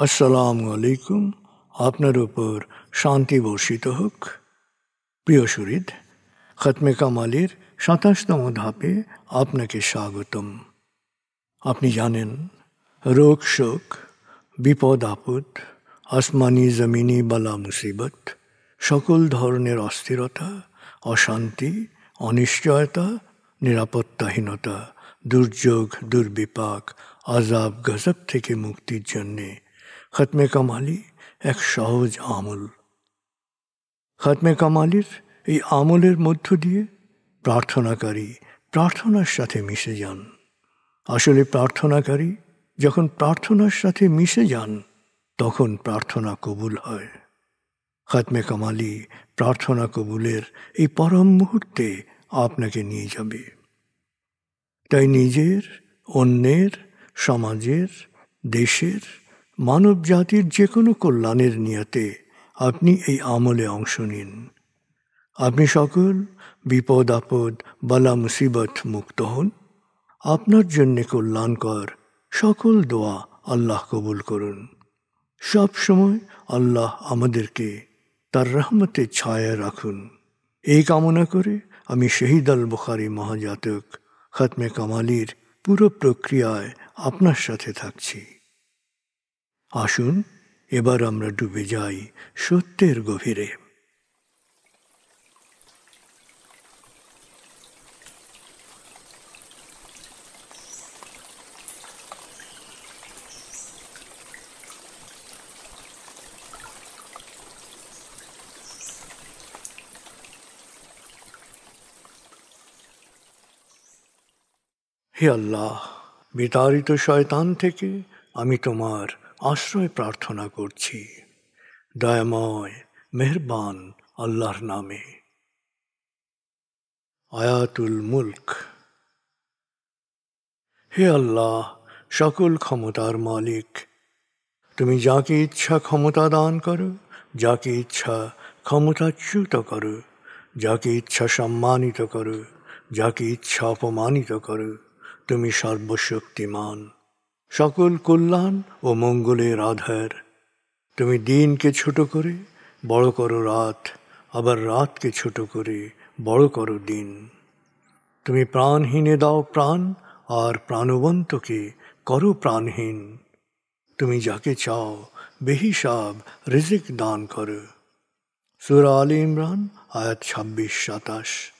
আসসালামু আলাইকুম। আপনার উপর শান্তি বর্ষিত হোক। প্রিয় সুহৃদ, খতমে কামালের ২৭তম ধাপে আপনাকে স্বাগতম। আপনি জানেন, রোগ শোক, বিপদ আপদ, আসমানি জমিনি বালা মুসিবত, সকল ধরনের অস্থিরতা, অশান্তি, অনিশ্চয়তা, নিরাপত্তাহীনতা, দুর্যোগ, দুর্বিপাক, আজাব গজব থেকে মুক্তির জন্যে খতমে কামালি এক সহজ আমল। খতমে কামালির এই আমলের মধ্য দিয়ে প্রার্থনাকারী প্রার্থনার সাথে মিশে যান। আসলে প্রার্থনাকারী যখন প্রার্থনার সাথে মিশে যান, তখন প্রার্থনা কবুল হয়। খতমে কামালি প্রার্থনা কবুলের এই পরম মুহূর্তে আপনাকে নিয়ে যাবে। তাই নিজের, অন্যের, সমাজের, দেশের, মানব জাতির যে কোনো কল্যাণের নিয়তে আপনি এই আমলে অংশ নিন। আপনি সকল বিপদ আপদ, বালা মুসিবত মুক্ত হন। আপনার জন্যে কল্যাণকর সকল দোয়া আল্লাহ কবুল করুন। সব সময় আল্লাহ আমাদেরকে তার রহমতের ছায়ায় রাখুন। এই কামনা করে আমি শহীদ আল বুখারী মহাজাতক খতমে কামালির পুরো প্রক্রিয়ায় আপনার সাথে থাকছি। আসুন এবার আমরা ডুবে যাই সত্যের গভীরে। হে আল্লাহ, বিতাড়িত শয়তান থেকে আমি তোমার আশ্রয় প্রার্থনা করছি। দয়াময় মেহেরবান আল্লাহর নামে। আয়াতুল মুলক। হে আল্লাহ, সকল ক্ষমতার মালিক, তুমি যাকে ইচ্ছা ক্ষমতা দান করো, যাকে ইচ্ছা ক্ষমতাচ্যুত করো, যাকে ইচ্ছা সম্মানিত করো, যাকে ইচ্ছা অপমানিত করো। তুমি সর্বশক্তিমান, সকল কল্যাণ ও মঙ্গলের আধার। তুমি দিনকে ছোট করে বড় করো রাত, আবার রাতকে ছোট করে বড় করো দিন। তুমি প্রাণহীনে দাও প্রাণ, আর প্রাণবন্তকে করো প্রাণহীন। তুমি যাকে চাও বেহিসাব রিজিক দান করো। সূরা আলে ইমরান আয়াত ২৬-২৭।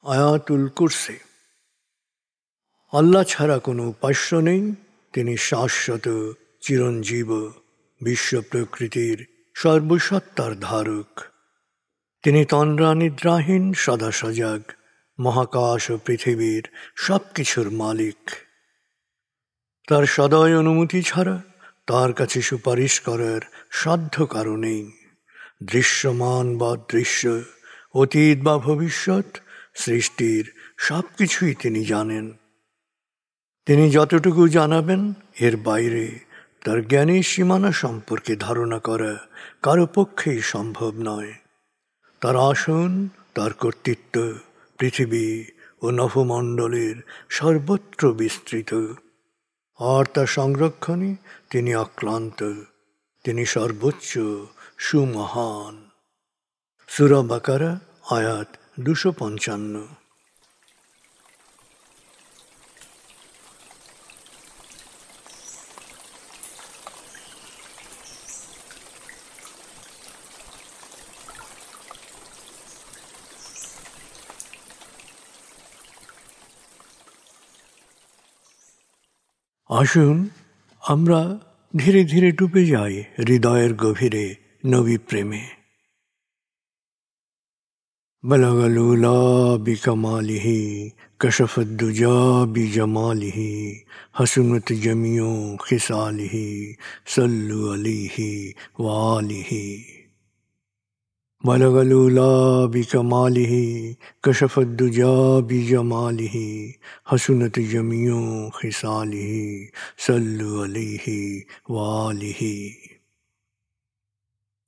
আয়াতুল কুরসি। আল্লাহ ছাড়া কোনো উপাস্য নেই। তিনি শাশ্বত, চিরঞ্জীব, বিশ্ব প্রকৃতির সর্বসত্তার ধারক। তিনি তন্দ্রা নিদ্রাহীন, সদা সজাগ, মহাকাশ ও পৃথিবীর সব কিছুর মালিক। তার সদয় অনুমতি ছাড়া তার কাছে সুপারিশ করার সাধ্য কারো নেই। দৃশ্যমান বা দৃশ্য, অতীত বা ভবিষ্যৎ, সৃষ্টির সব কিছুই তিনি জানেন। তিনি যতটুকু জানাবেন, এর বাইরে তার জ্ঞানের সীমানা সম্পর্কে ধারণা করা কারো পক্ষেই সম্ভব নয়। তার আসন, তার কর্তৃত্ব পৃথিবী ও নভমণ্ডলের সর্বত্র বিস্তৃত, আর তার সংরক্ষণে তিনি অক্লান্ত। তিনি সর্বোচ্চ, সুমহান। সূরা বাকারা আয়াত ২৫৫। আসুন আমরা ধীরে ধীরে ডুবে যাই হৃদয়ের গভীরে নবী প্রেমে। বলগল উলা বিকমালিহি, কশফত দুজা বিজমালিহি, হসনত জমিও খিসালিহি, সল্লু আলাইহি ওয়া আলিহি। بلغ العلا بكماله كشف الدجى بجماله حسنت جميع خصاله صلوا عليه وآله।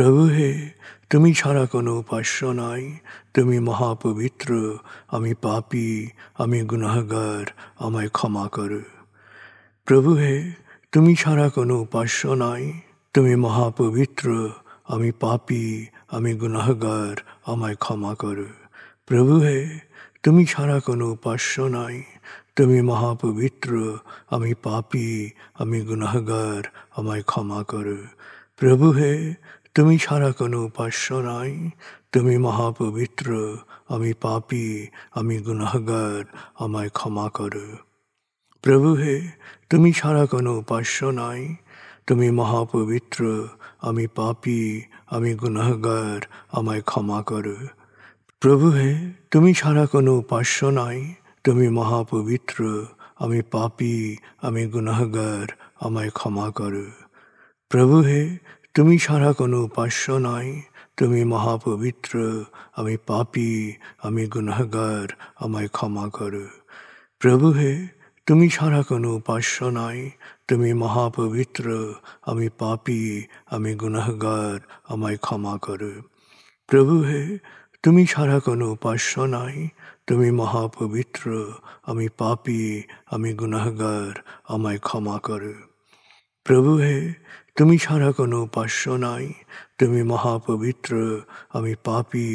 প্রভু হে, তুমি ছাড়া কোনো উপাস্য নাই, তুমি মহাপবিত্র, আমি পাপী, আমি গুনাহগার, আমায় ক্ষমা করো। প্রভু হে, তুমি ছাড়া কোনো উপাস্য নাই, তুমি মহাপবিত্র, আমি পাপী, আমি গুনাহগার, আমায় ক্ষমা করো। প্রভু হে, তুমি ছাড়া কোনো উপাস্য নাই, তুমি মহাপবিত্র, আমি পাপী, আমি গুনাহগার, আমায় ক্ষমা করো। প্রভু হে, তুমি ছাড়া কোনো উপাস্য নাই, তুমি মহাপবিত্র, আমি পাপী, আমি গুনাহগার, আমায় ক্ষমা করো। প্রভু হে, তুমি ছাড়া কোনো উপাস্য নাই, তুমি মহাপবিত্র, আমি পাপী, আমি গুনাহগার, আমায় ক্ষমা করো। প্রভু হে, তুমি ছাড়া কোনো উপাস্য নাই, তুমি মহাপবিত্র, আমি পাপী, আমি গুনাহগার, আমায় ক্ষমা করো। প্রভু হে, তুমি ছাড়া কোনো উপাস্য নাই, তুমি মহাপবিত্র, আমি পাপী, আমি গুনাহগার, আমায় ক্ষমা করো। প্রভু হে, তুমি ছাড়া কোনো উপাস্য নাই, তুমি মহাপবিত্র, আমি পাপী, আমি গুনাহগার, আমায় ক্ষমা করো। প্রভু হে, তুমি ছাড়া কোনো উপাস্য নাই, তুমি মহাপবিত্র, আমি পাপী, আমি গুনাহগার, আমায় ক্ষমা করো। প্রভু হে, তুমি ছাড়া কোনো উপাস্য নাই, তুমি মহাপবিত্র, আমি পাপী,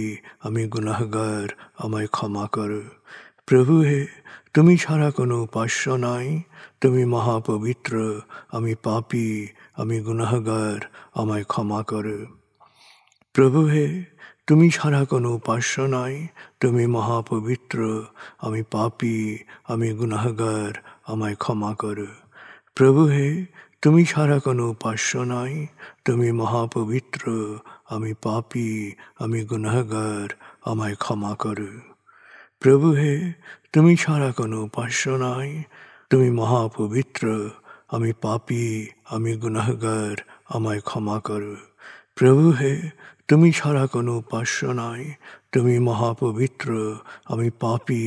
আমি গুনাহগার, আমায় ক্ষমা করো। প্রভু হে, তুমি ছাড়া কোনো উপাস্য নাই, তুমি মহাপবিত্র, আমি পাপী, আমি গুনাহগার, আমায় ক্ষমা করো। প্রভু হে, তুমি ছাড়া কোনো উপাস্য নাই, তুমি মহাপবিত্র, আমি পাপী, আমি গুনাহগার, আমায় ক্ষমা করো। প্রভু হে, তুমি ছাড়া কোনো উপাস্য নাই, তুমি মহাপবিত্র, আমি পাপী, আমি গুনাহগার, আমায় ক্ষমা করো। প্রভু হে, তুমি ছাড়া কোনো উপাস্য নাই, তুমি মহাপবিত্র, আমি পাপী, আমি গুনাহগার, আমায় ক্ষমা করো। প্রভু হে, তুমি ছাড়া কোনো উপাস্য নাই, তুমি মহাপবিত্র, আমি পাপী,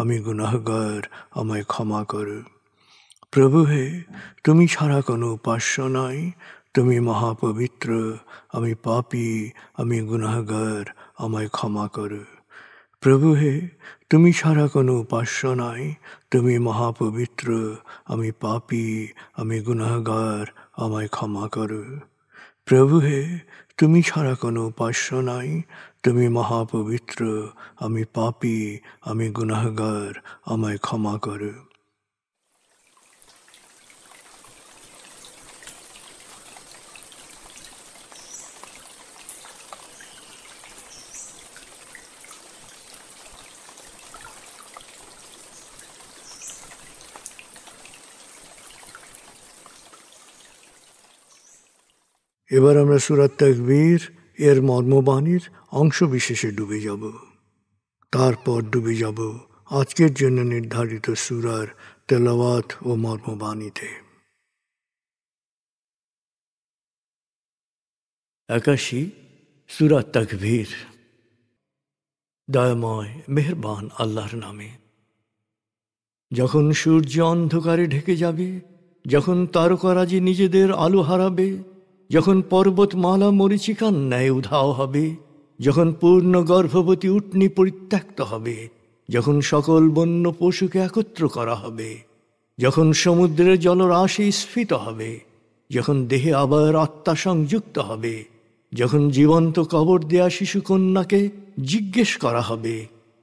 আমি গুনাহগার, আমায় ক্ষমা করো। প্রভু হে, তুমি ছাড়া কোনো উপাস্য নাই, তুমি মহাপবিত্র, আমি পাপী, আমি গুনাহগার, আমায় ক্ষমা করো। প্রভু হে, তুমি ছাড়া কোনো উপাস্য নাই, তুমি মহাপবিত্র, আমি পাপী, আমি গুনাহগার, আমায় ক্ষমা করো। প্রভু হে, তুমি ছাড়া কোনো উপাস্য নাই, তুমি মহাপবিত্র, আমি পাপী, আমি গুনাহগার, আমায় ক্ষমা করো। এবার আমরা সূরা তাকবীর এর মর্মবাণীর অংশ বিশেষে ডুবে যাব। তারপর ডুবে যাব আজকের জন্য নির্ধারিত সূরার তেলাওয়াত ও মর্মবাণীতে। 81 সূরা তাকবীর। দয়াময় মেহেরবান আল্লাহর নামে। যখন সূর্য অন্ধকারে ঢেকে যাবে, যখন তারকারাজি নিজেদের আলো হারাবে, যখন পর্বতমালা মরীচিকার ন্যায় উধাও হবে, যখন পূর্ণ গর্ভবতী উটনী পরিত্যক্ত হবে, যখন সকল বন্য পশুকে একত্র করা হবে, যখন সমুদ্রের জলরাশি স্ফীত হবে, যখন দেহে আবার আত্মা সংযুক্ত হবে, যখন জীবন্ত কবর দেয়া শিশুকন্যাকে জিজ্ঞেস করা হবে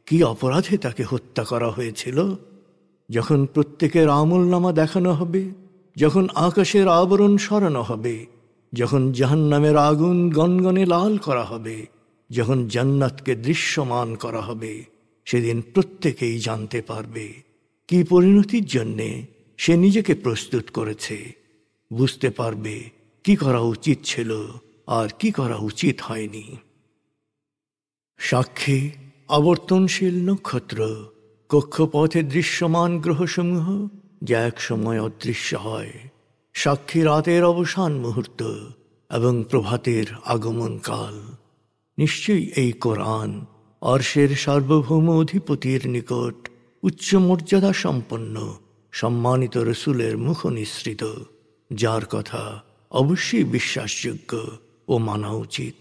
কি অপরাধে তাকে হত্যা করা হয়েছিল, যখন প্রত্যেকের আমলনামা দেখানো হবে, যখন আকাশের আবরণ সরানো হবে, যখন জাহান্নামের আগুন গনগনে লাল করা হবে, যখন জান্নাতকে দৃশ্যমান করা হবে, সেদিন প্রত্যেকেই জানতে পারবে কি পরিণতির জন্যে সে নিজেকে প্রস্তুত করেছে, বুঝতে পারবে কি করা উচিত ছিল আর কি করা উচিত হয়নি। সাক্ষী আবর্তনশীল নক্ষত্র, কক্ষপথে দৃশ্যমান গ্রহসমূহ যা এক সময় অদৃশ্য হয়, সাক্ষী রাতের অবসান মুহূর্ত এবং প্রভাতের আগমন কাল। নিশ্চয়ই এই কোরআন আরশের সার্বভৌম অধিপতির নিকট উচ্চ মর্যাদা সম্পন্ন সম্মানিত রসুলের মুখ নিঃসৃত, যার কথা অবশ্যই বিশ্বাসযোগ্য ও মানা উচিত।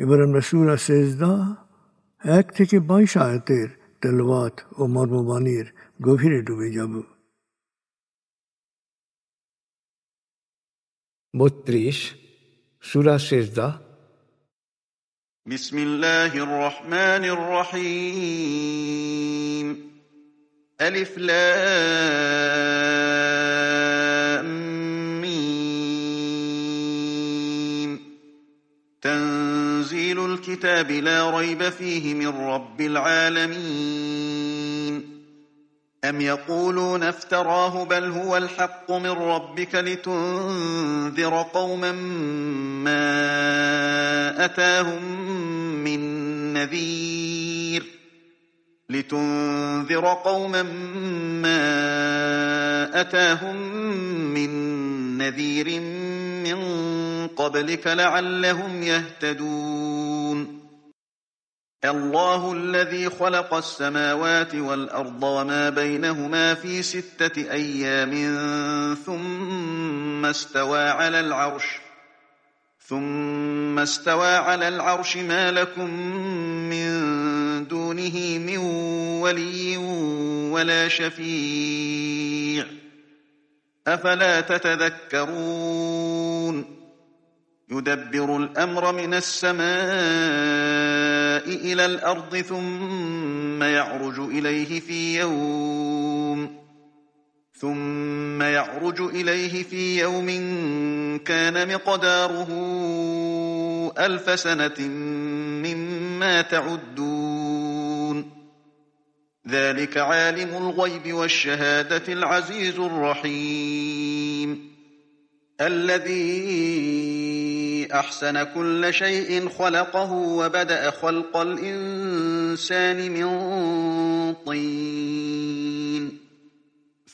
এবার আমরা সূরা সেজদা 1 থেকে 22 আয়াতের তেলাওয়াত ও মর্মবাণীর গভীরে ডুবে যাব। 32 সূরা সেজদা। বিসমিল্লাহির রহমানির রহিম। আলিফ লাম মিম। তানজিলুল কিতাবি লা রাইবা ফীহি মির রাব্বিল আলামিন। أم يقولون افتراه بل هو الحق من ربك لتنذر قوما ما أتاهم من نذير من قبلك لعلهم يهتدون. الله الذي خلق السماوات والأرض وما بينهما في 6 أيام ثم استوى على العرش ما لكم من دونه من ولي ولا شفيع أفلا تتذكرون. يدبر الأمر من السماء إلى الأرض ثم يعرج إليه في يوم كان مقداره 1000 سنة مما تعدون. ذلك عالم الغيب والشهادة العزيز الرحيم. الذي أحسن كل شيء خلقه وبدأ خلق الإنسان من طين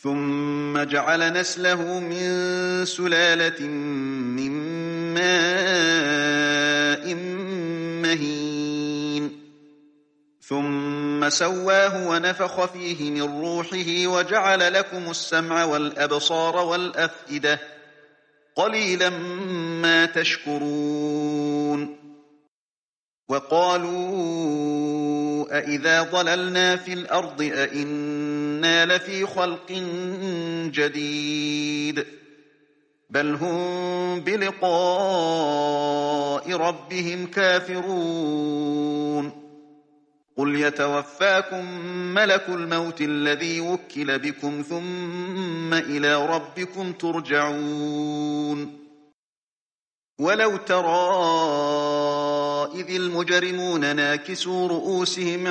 ثم جعل نسله من سلالة من ماء مهين ثم سواه ونفخ فيه من روحه وجعل لكم السمع والأبصار والأفئدة قليلا ما تشكرون. وقالوا أإذا ضللنا في الأرض أإنا لفي خلق جديد بل هم بلقاء ربهم كافرون. قل يتوفاكم ملك الموت الذي وكل بكم ثم إلى ربكم ترجعون. ولو ترى إذ المجرمون ناكسوا رؤوسهم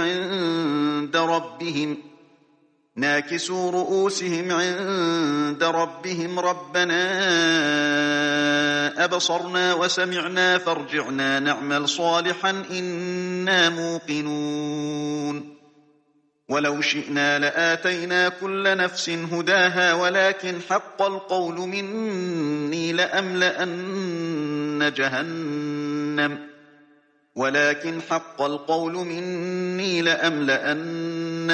عند ربهم ربنا أبصرنا وسمعنا فارجعنا نعمل صالحا إنا موقنون. ولو شئنا لآتينا كل نفس هداها ولكن حق القول مني لأملأن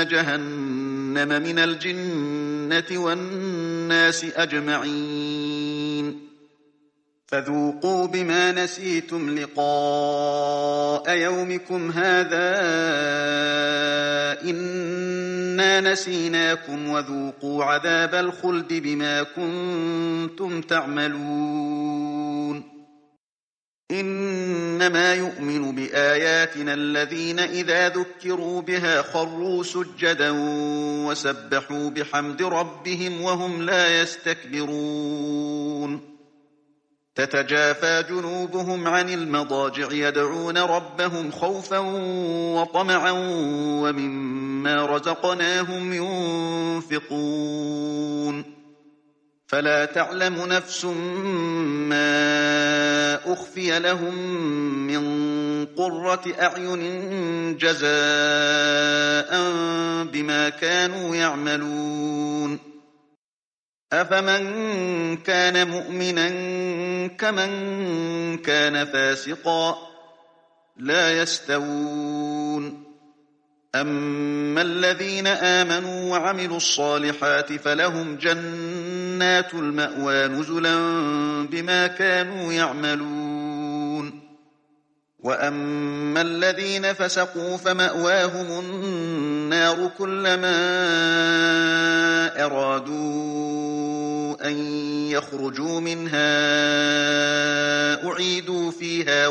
جهنم من الجنة والناس أجمعين. فذوقوا بما نسيتم لقاء يومكم هذا إنا نسيناكم وذوقوا عذاب الخلد بما كنتم تعملون. إنما يؤمن بآياتنا الذين إذا ذكروا بها خروا سجدا وسبحوا بحمد ربهم وهم لا يستكبرون. تتجافى جنوبهم عن المضاجع يدعون ربهم خوفا وطمعا ومما رزقناهم ينفقون. فلا تعلم نفس ما أخفي لهم من قرة أعين جزاء بما كانوا يعملون أفمن كان مؤمنا كمن كان فاسقا لا يستوون أما الذين آمنوا وعملوا الصالحات فلهم جنات المأوى نزلا بما كانوا يعملون وأما الذين فسقوا فمأواهم النار كلما أرادوا أن يخرجوا منها أعيدوا فيها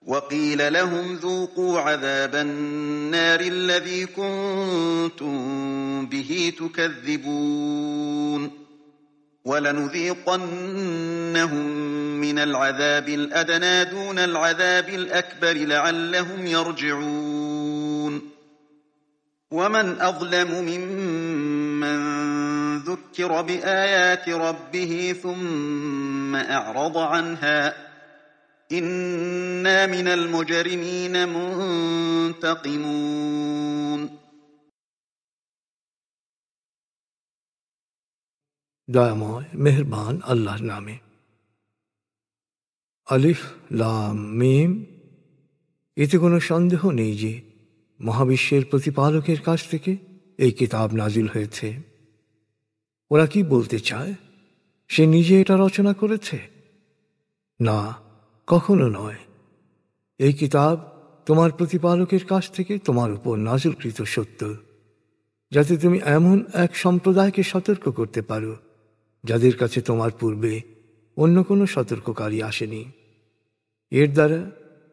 وقيل لهم ذوقوا عذاب النار الذي كنتم به تكذبون ولنذيقنهم من العذاب الأدنى دون العذاب الأكبر لعلهم يرجعون ومن أظلم ممن ذكر بآيات ربه ثم أعرض عنها إنا من المجرمين منتقمون দয়াময় মেহেরবান আল্লাহর নামে। আলিফ লাম মিম। এতে কোনো সন্দেহ নেই যে মহাবিশ্বের প্রতিপালকের কাছ থেকে এই কিতাব নাজিল হয়েছে। ওরা কি বলতে চায় সে নিজে এটা রচনা করেছে? না, কখনো নয়। এই কিতাব তোমার প্রতিপালকের কাছ থেকে তোমার উপর নাজিলকৃত সত্য, যাতে তুমি এমন এক সম্প্রদায়কে সতর্ক করতে পারো যাদের কাছে তোমার পূর্বে অন্য কোনো সতর্ককারী আসেনি। এর দ্বারা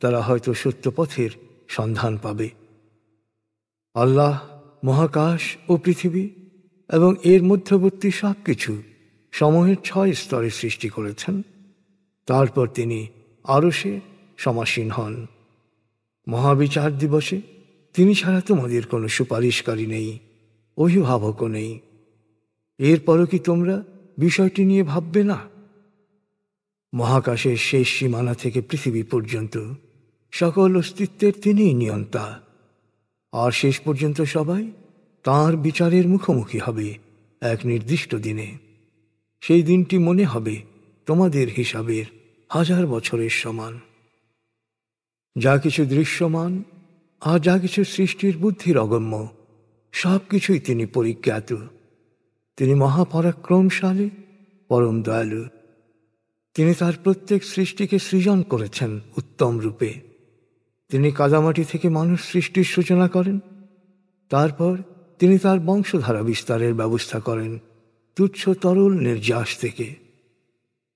তারা হয়তো সত্য পথের সন্ধান পাবে। আল্লাহ মহাকাশ ও পৃথিবী এবং এর মধ্যবর্তী সব কিছু সময়ের 6 স্তরে সৃষ্টি করেছেন। তারপর তিনি আরশে সমাসীন হন। মহাবিচার দিবসে তিনি ছাড়া তোমাদের কোনো সুপারিশকারী নেই, অভিভাবকও নেই। এরপরও কি তোমরা বিষয়টি নিয়ে ভাববে না? মহাকাশের শেষ সীমানা থেকে পৃথিবী পর্যন্ত সকল অস্তিত্বের তিনিই নিয়ন্তা, আর শেষ পর্যন্ত সবাই তাঁর বিচারের মুখোমুখি হবে এক নির্দিষ্ট দিনে। সেই দিনটি মনে হবে তোমাদের হিসাবের 1000 বছরের সমান। যা কিছু দৃশ্যমান আর যা কিছু সৃষ্টির বুদ্ধির অগম্য, সব কিছুই তিনি পরিজ্ঞাত। তিনি মহাপরাক্রমশালী, পরম দয়ালু। তিনি তার প্রত্যেক সৃষ্টিকে সৃজন করেছেন উত্তম রূপে। তিনি কাদামাটি থেকে মানুষ সৃষ্টির সূচনা করেন, তারপর তিনি তার বংশধারা বিস্তারের ব্যবস্থা করেন তুচ্ছ তরল নির্যাস থেকে।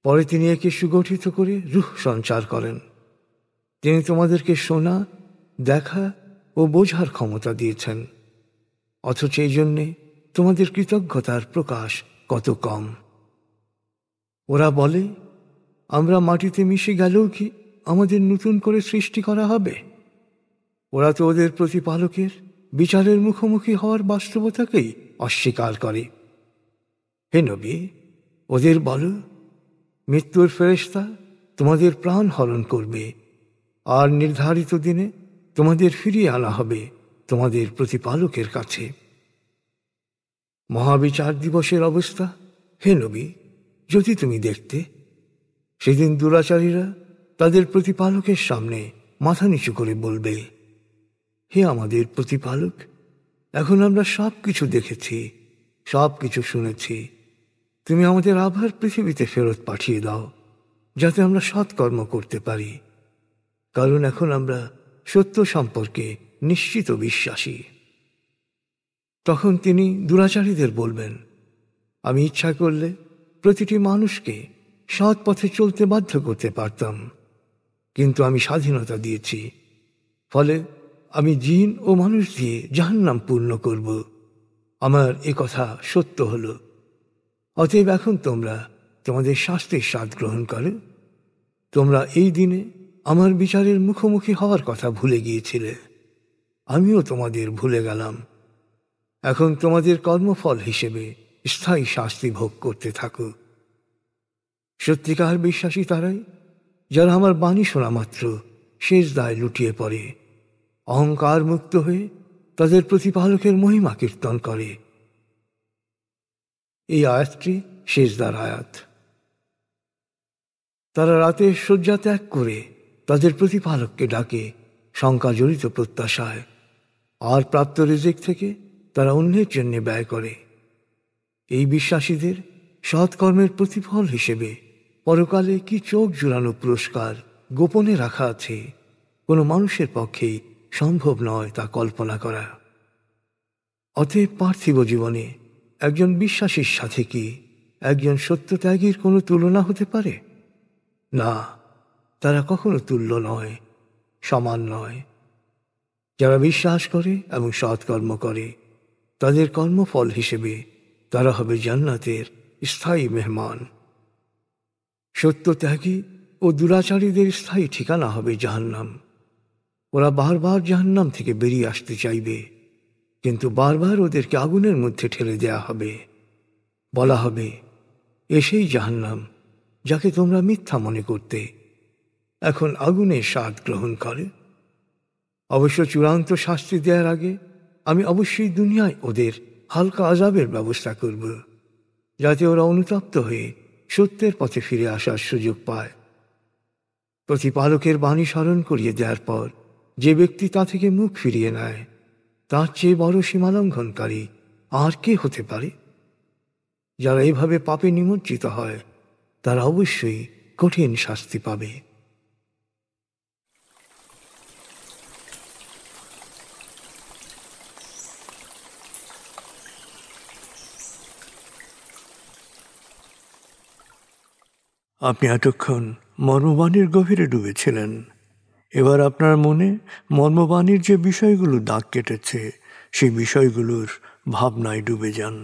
পরে তিনি একে সুগঠিত করে রূহ সঞ্চার করেন। তিনি তোমাদেরকে শোনা, দেখা ও বোঝার ক্ষমতা দিয়েছেন, অথচ এই জন্যে তোমাদের কৃতজ্ঞতার প্রকাশ কত কম। ওরা বলে, আমরা মাটিতে মিশে গেলেও কি আমাদের নতুন করে সৃষ্টি করা হবে? ওরা তো ওদের প্রতিপালকের বিচারের মুখোমুখি হওয়ার বাস্তবতাকেই অস্বীকার করে। হে নবী, ওদের বলো, মৃত্যুর ফেরেশতা তোমাদের প্রাণ হরণ করবে, আর নির্ধারিত দিনে তোমাদের ফিরিয়ে আনা হবে তোমাদের প্রতিপালকের কাছে। মহাবিচার দিবসের অবস্থা, হে নবী, যদি তুমি দেখতে, সেদিন দুরাচারীরা তাদের প্রতিপালকের সামনে মাথা নিচু করে বলবে, হে আমাদের প্রতিপালক, এখন আমরা সব কিছু দেখেছি, সব কিছু শুনেছি। তুমি আমাদের আবার পৃথিবীতে ফেরত পাঠিয়ে দাও, যাতে আমরা সৎকর্ম করতে পারি, কারণ এখন আমরা সত্য সম্পর্কে নিশ্চিত বিশ্বাসী। তখন তিনি দুরাচারীদের বলবেন, আমি ইচ্ছা করলে প্রতিটি মানুষকে সৎ পথে চলতে বাধ্য করতে পারতাম, কিন্তু আমি স্বাধীনতা দিয়েছি। ফলে আমি জিন ও মানুষ দিয়ে জাহান্নাম পূর্ণ করব। আমার এ কথা সত্য হল। অতএব এখন তোমরা তোমাদের শাস্তির স্বাদ গ্রহণ করো। তোমরা এই দিনে আমার বিচারের মুখোমুখি হওয়ার কথা ভুলে গিয়েছিলে, আমিও তোমাদের ভুলে গেলাম। এখন তোমাদের কর্মফল হিসেবে স্থায়ী শাস্তি ভোগ করতে থাকো। সত্যিকার বিশ্বাসী তারাই যারা আমার বাণী শোনা মাত্র সেজদায় লুটিয়ে পড়ে, অহংকার মুক্ত হয়ে তাদের প্রতিপালকের মহিমা কীর্তন করে। এই আয়াতটি সেজদার আয়াত। তারা রাতে শয্যা ত্যাগ করে তাদের প্রতিপালককে ডাকে শঙ্কাজড়িত প্রত্যাশায়, আর প্রাপ্ত রিজিক থেকে তারা অন্যের জন্য ব্যয় করে। এই বিশ্বাসীদের সৎকর্মের প্রতিফল হিসেবে পরকালে কি চোখ জুড়ানো পুরস্কার গোপনে রাখা আছে, কোনো মানুষের পক্ষেই সম্ভব নয় তা কল্পনা করা। অতএব পার্থিব জীবনে একজন বিশ্বাসীর সাথে কি একজন সত্যত্যাগীর কোনো তুলনা হতে পারে? না, তারা কখনো তুল্য নয়, সমান নয়। যারা বিশ্বাস করে এবং সৎকর্ম করে তাদের কর্মফল হিসেবে তারা হবে জান্নাতের স্থায়ী মেহমান। সত্যত্যাগী ও দুরাচারীদের স্থায়ী ঠিকানা হবে জাহান্নাম। ওরা বারবার জাহান্নাম থেকে বেরিয়ে আসতে চাইবে, কিন্তু বারবার ওদেরকে আগুনের মধ্যে ঠেলে দেয়া হবে। বলা হবে, এসেই জাহান্নাম যাকে তোমরা মিথ্যা মনে করতে, এখন আগুনের স্বাদ গ্রহণ করে। অবশ্য চূড়ান্ত শাস্তি দেওয়ার আগে আমি অবশ্যই দুনিয়ায় ওদের হালকা আযাবের ব্যবস্থা করব, যাতে ওরা অনুতপ্ত হয়ে সত্যের পথে ফিরে আসার সুযোগ পায়। প্রতিপালকের বাণী স্মরণ করিয়ে দেওয়ার পর যে ব্যক্তি তা থেকে মুখ ফিরিয়ে নেয়, তার চেয়ে বড় সীমালঙ্ঘনকারী আর কে হতে পারে? যারা এভাবে পাপে নিমজ্জিত হয় তারা অবশ্যই কঠিন শাস্তি পাবে। আপনি এতক্ষণ মর্মবাণীর গভীরে ডুবেছিলেন। এবার আপনার মনে মর্মবাণীর যে বিষয়গুলো দাগ কেটেছে সেই বিষয়গুলোর ভাবনায় ডুবে যান।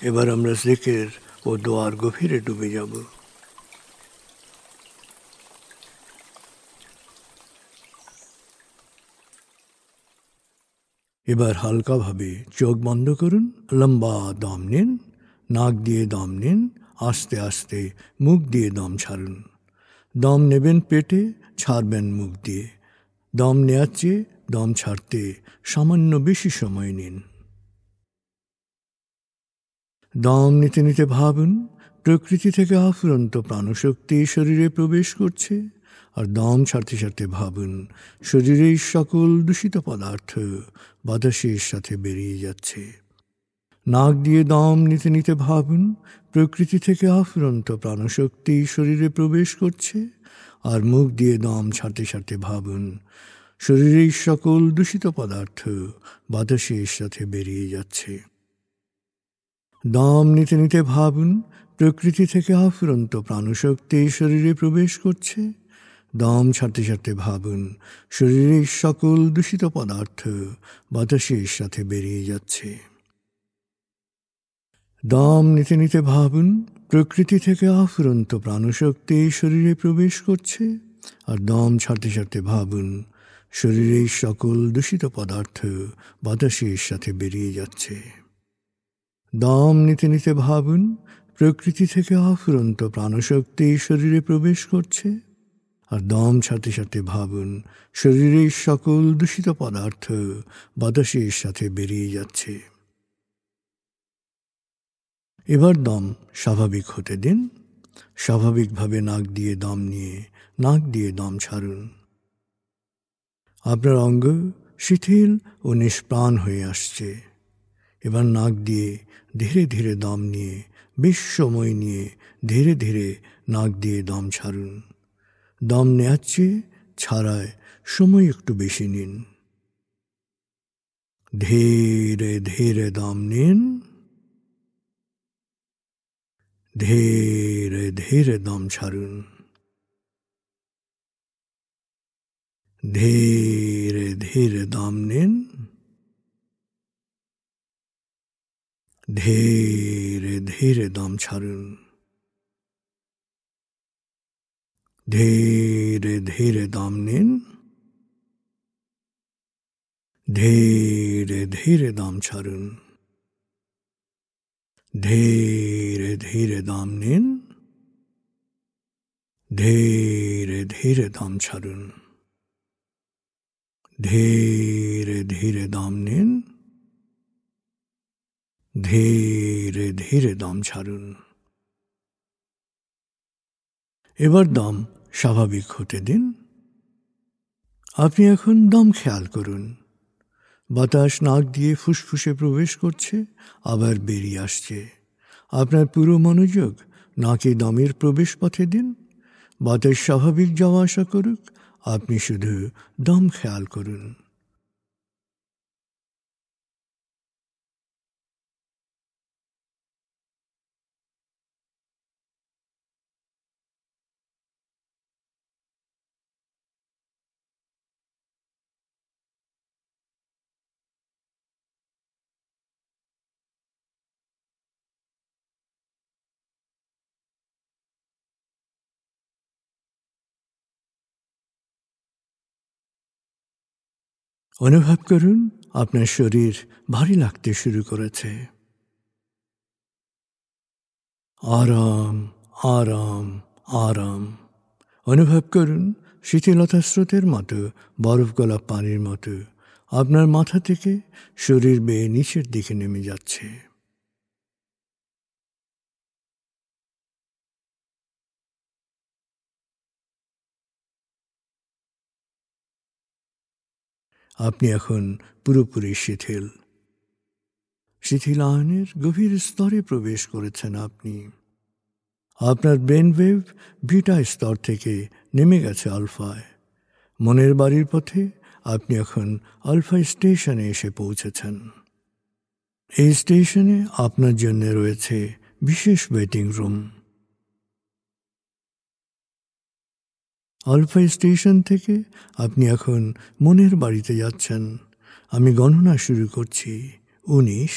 এবার আমরা জিকির ও দোয়ার গভীরে ডুবে যাব। এবার হালকাভাবে চোখ বন্ধ করুন, লম্বা দম নিন, নাক দিয়ে দম নিন, আস্তে আস্তে মুখ দিয়ে দম ছাড়ুন। দম নেবেন পেটে, ছাড়বেন মুখ দিয়ে। দম নেওয়ার চেয়ে দম ছাড়তে সামান্য বেশি সময় নিন। দম নিতে নিতে ভাবুন প্রকৃতি থেকে অফুরন্ত প্রাণশক্তি শরীরে প্রবেশ করছে, আর দম ছাড়তে ছাড়তে ভাবুন শরীরের সকল দূষিত পদার্থ বাতাসের সাথে বেরিয়ে যাচ্ছে। নাক দিয়ে দম নিতে নিতে ভাবুন প্রকৃতি থেকে অফুরন্ত প্রাণশক্তি শরীরে প্রবেশ করছে, আর মুখ দিয়ে দম ছাড়তে ছাড়তে ভাবুন শরীরের সকল দূষিত পদার্থ বাতাসের সাথে বেরিয়ে যাচ্ছে। দম নিতে নিতে ভাবুন প্রকৃতি থেকে অফুরন্ত প্রাণশক্তি শরীরে প্রবেশ করছে। দম ছাড়তে ছাড়তে ভাবুন শরীরের সকল দূষিত পদার্থ বাতাসের সাথে বেরিয়ে যাচ্ছে। দম নিতে নিতে ভাবুন প্রকৃতি থেকে অফুরন্ত প্রাণশক্তি শরীরে প্রবেশ করছে, আর দম ছাড়তে ছাড়তে ভাবুন শরীরের সকল দূষিত পদার্থ বাতাসের সাথে বেরিয়ে যাচ্ছে। দম নিতে নিতে ভাবুন প্রকৃতি থেকে অফুরন্ত প্রাণশক্তি শরীরে প্রবেশ করছে, আর দম ছাড়তে ছাড়তে ভাবুন শরীরের সকল দূষিত পদার্থ বাতাসের সাথে বেরিয়ে যাচ্ছে। এবার দম স্বাভাবিক হতে দিন। স্বাভাবিকভাবে নাক দিয়ে দম নিয়ে নাক দিয়ে দম ছাড়ুন। আপনার অঙ্গ শিথিল ও নিষ্প্রাণ হয়ে আসছে। এবার নাক দিয়ে ধীরে ধীরে দম নিয়ে বেশ সময় নিয়ে ধীরে ধীরে নাক দিয়ে দম ছাড়ুন। দম নেওয়ার চেয়ে ছাড়ায় সময় একটু বেশি নিন। ধীরে ধীরে দম নিন, ধীরে ধীরে দম ছাড়ুন। ধীরে ধীরে দম নিন, ধীরে ধীরে দম ছাড়ুন। ধীরে ধীরে দম নিন, ধীরে ধীরে দম ছাড়ুন। ধীরে ধীরে দম নিন, ধীরে ধীরে দম ছাড়ুন। ধীরে ধীরে দম নিন, ধীরে ধীরে দম ছাড়ুন। এবার দম স্বাভাবিক হতে দিন। আপনি এখন দম খেয়াল করুন। বাতাস নাক দিয়ে ফুসফুসে প্রবেশ করছে, আবার বেরিয়ে আসছে। আপনার পুরো মনোযোগ নাকে দমের প্রবেশ পথে দিন। বাতাস স্বাভাবিক যাওয়া আসা করুক, আপনি শুধু দম খেয়াল করুন। অনুভব করুন আপনার শরীর ভারী লাগতে শুরু করেছে। আরাম আরাম আরাম অনুভব করুন শীতলতা স্রোতের মতো, বরফ গলা পানির মতো আপনার মাথা থেকে শরীর বেয়ে নিচের দিকে নেমে যাচ্ছে। আপনি এখন পুরোপুরি শিথিল। শিথিলায়নের গভীর স্তরে প্রবেশ করেছেন আপনি। আপনার ব্রেন ওয়েভ বিটা স্তর থেকে নেমে গেছে আলফায়। মনের বাড়ির পথে আপনি এখন আলফা স্টেশনে এসে পৌঁছেছেন। এই স্টেশনে আপনার জন্য রয়েছে বিশেষ ওয়েটিং রুম। আলফা স্টেশন থেকে আপনি এখন মনের বাড়িতে যাচ্ছেন। আমি গণনা শুরু করছি। 19,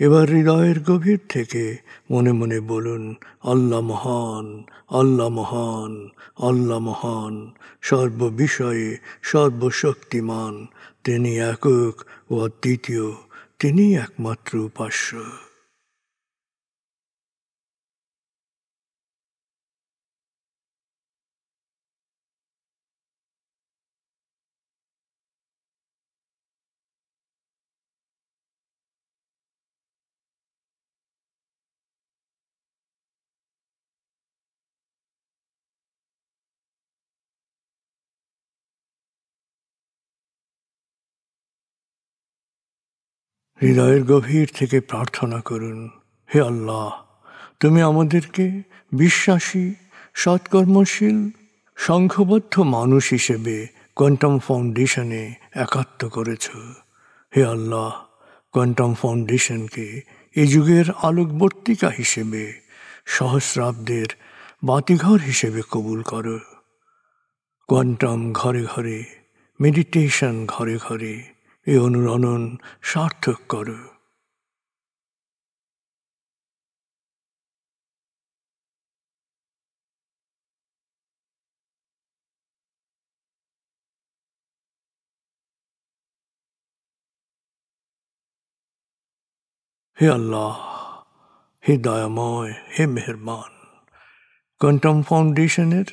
এবার হৃদয়ের গভীর থেকে মনে মনে বলুন, আল্লাহ মহান, আল্লাহ মহান, আল্লাহ মহান, সর্ববিষয়ে সর্বশক্তিমান, তিনি একক ও অদ্বিতীয়, তিনি একমাত্র উপাস্য। হৃদয়ের গভীর থেকে প্রার্থনা করুন, হে আল্লাহ, তুমি আমাদেরকে বিশ্বাসী, সৎকর্মশীল, সংঘবদ্ধ মানুষ হিসেবে কোয়ান্টাম ফাউন্ডেশনে একাত্ম করেছ। হে আল্লাহ, কোয়ান্টাম ফাউন্ডেশনকে এ যুগের আলোকবর্তিকা হিসেবে, সহস্রাব্দের বাতিঘর হিসেবে কবুল করো। কোয়ান্টাম ঘরে ঘরে, মেডিটেশন ঘরে ঘরে, এ অনুরণন সার্থক করো। হে আল্লাহ, হে দয়াময়, হে মেহেরবান, কোয়ান্টাম ফাউন্ডেশনের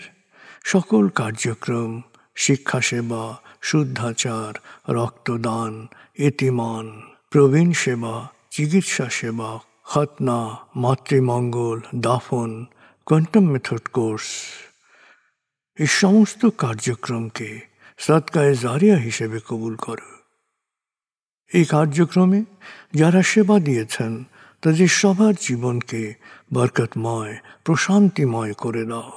সকল কার্যক্রম, শিক্ষা সেবা, শুদ্ধাচার, রক্তদান, এতিমান, প্রবীণ সেবা, চিকিৎসা সেবা, খতনা, মাতৃমঙ্গল, দাফন, কোয়ান্টাম মেথড কোর্স, এই সমস্ত কার্যক্রমকে সদকায়ে জারিয়া হিসেবে কবুল করো। এই কার্যক্রমে যারা সেবা দিয়েছেন তাদের সবার জীবনকে বরকতময়, প্রশান্তিময় করে দাও।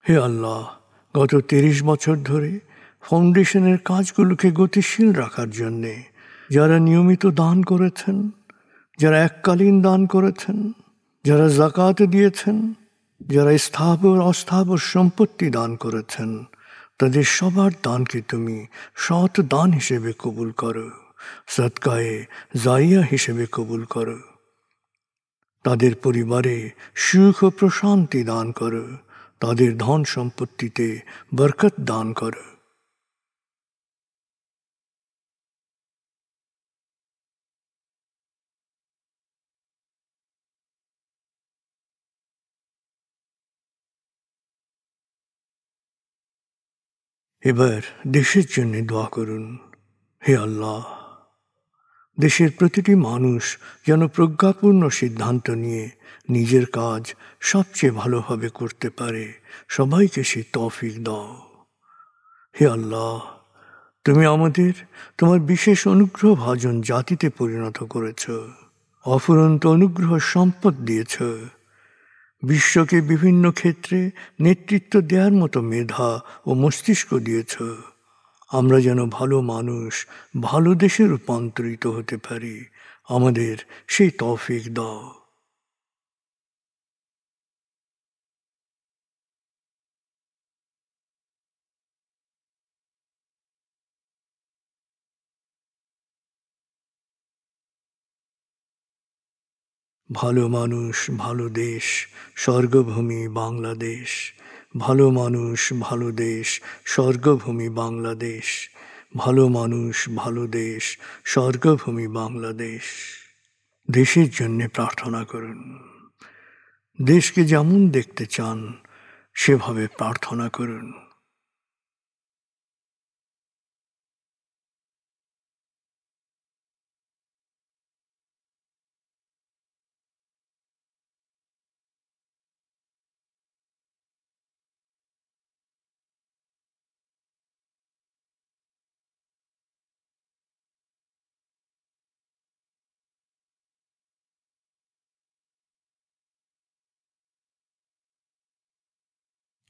হে আল্লাহ, গত ৩০ বছর ধরে ফাউন্ডেশনের কাজগুলোকে গতিশীল রাখার জন্যে যারা নিয়মিত দান করেছেন, যারা এককালীন দান করেছেন, যারা জাকাত দিয়েছেন, যারা স্থাবর অস্থাবর সম্পত্তি দান করেছেন, তাদের সবার দানকে তুমি সৎ দান হিসেবে কবুল করো, সদকায়ে জারিয়া হিসেবে কবুল করো। তাদের পরিবারে সুখ ও প্রশান্তি দান করো, তাদের ধন সম্পত্তিতে বরকত দান করো। এবার দেশের জন্য দোয়া করুন। হে আল্লাহ, দেশের প্রতিটি মানুষ যেন প্রজ্ঞাপূর্ণ সিদ্ধান্ত নিয়ে নিজের কাজ সবচেয়ে ভালোভাবে করতে পারে, সবাইকে সে তৌফিক দাও। হে আল্লাহ, তুমি আমাদের তোমার বিশেষ অনুগ্রহ ভাজন জাতিতে পরিণত করেছ, অফুরন্ত অনুগ্রহ সম্পদ দিয়েছ, বিশ্বকে বিভিন্ন ক্ষেত্রে নেতৃত্ব দেওয়ার মতো মেধা ও মস্তিষ্ক দিয়েছ। আমরা যেন ভালো মানুষ, ভালো দেশে রূপান্তরিত হতে পারি, আমাদের সেই তৌফিক দাও। ভালো মানুষ, ভালো দেশ, স্বর্গভূমি বাংলাদেশ। ভালো মানুষ, ভালো দেশ, স্বর্গভূমি বাংলাদেশ। ভালো মানুষ, ভালো দেশ, স্বর্গভূমি বাংলাদেশ। দেশের জন্যে প্রার্থনা করুন। দেশকে যেমন দেখতে চান সেভাবে প্রার্থনা করুন।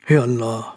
হে আল্লাহ,